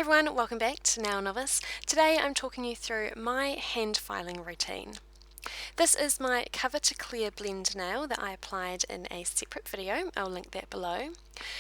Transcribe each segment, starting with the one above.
Hi everyone, welcome back to NailNovice. Today I'm talking you through my hand filing routine. This is my cover to clear blend nail that I applied in a separate video. I'll link that below.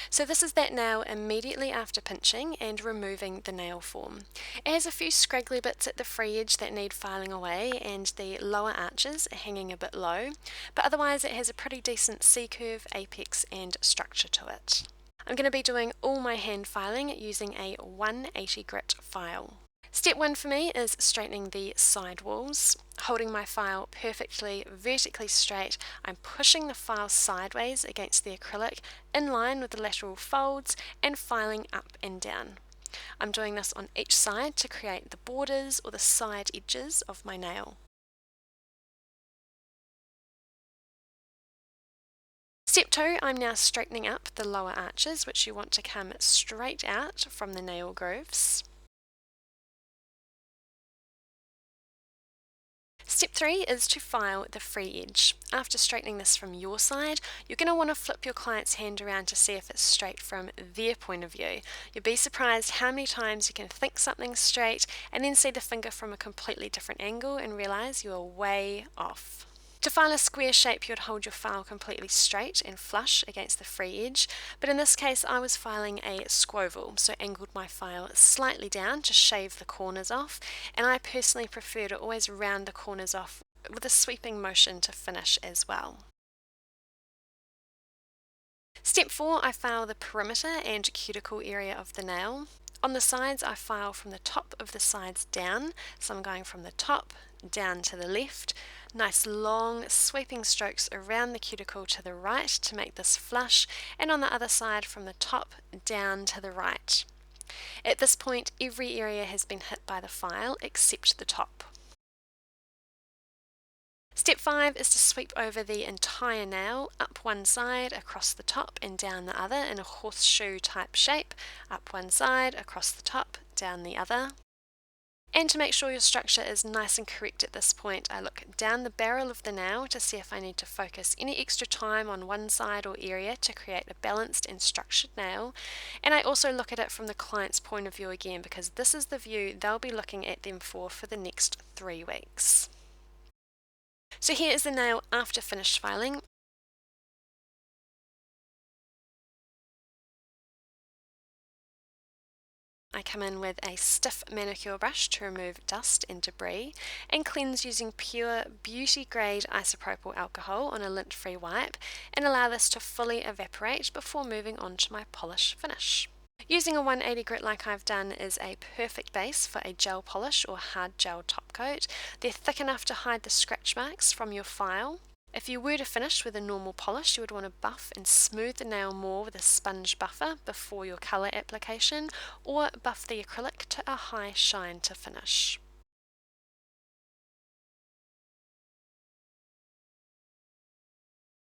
So this is that nail immediately after pinching and removing the nail form. It has a few scraggly bits at the free edge that need filing away and the lower arches are hanging a bit low, but otherwise it has a pretty decent C-curve, apex and structure to it. I'm going to be doing all my hand filing using a 180 grit file. Step 1 for me is straightening the sidewalls. Holding my file perfectly vertically straight, I'm pushing the file sideways against the acrylic in line with the lateral folds and filing up and down. I'm doing this on each side to create the borders or the side edges of my nail. Step 2, I'm now straightening up the lower arches, which you want to come straight out from the nail grooves. Step 3 is to file the free edge. After straightening this from your side, you're going to want to flip your client's hand around to see if it's straight from their point of view. You'll be surprised how many times you can think something's straight and then see the finger from a completely different angle and realize you are way off. To file a square shape, you'd hold your file completely straight and flush against the free edge, but in this case I was filing a squoval, so angled my file slightly down to shave the corners off, and I personally prefer to always round the corners off with a sweeping motion to finish as well. Step 4, I file the perimeter and cuticle area of the nail. On the sides, I file from the top of the sides down, so I'm going from the top down to the left. Nice long sweeping strokes around the cuticle to the right to make this flush, and on the other side from the top down to the right. At this point, every area has been hit by the file except the top. Step 5 is to sweep over the entire nail, up one side, across the top and down the other in a horseshoe type shape, up one side, across the top, down the other. And to make sure your structure is nice and correct at this point, I look down the barrel of the nail to see if I need to focus any extra time on one side or area to create a balanced and structured nail. And I also look at it from the client's point of view again, because this is the view they'll be looking at them for the next 3 weeks. So here is the nail after finished filing. I come in with a stiff manicure brush to remove dust and debris and cleanse using pure beauty grade isopropyl alcohol on a lint-free wipe and allow this to fully evaporate before moving on to my polish finish. Using a 180 grit like I've done is a perfect base for a gel polish or hard gel top coat. They're thick enough to hide the scratch marks from your file. If you were to finish with a normal polish, you would want to buff and smooth the nail more with a sponge buffer before your colour application, or buff the acrylic to a high shine to finish.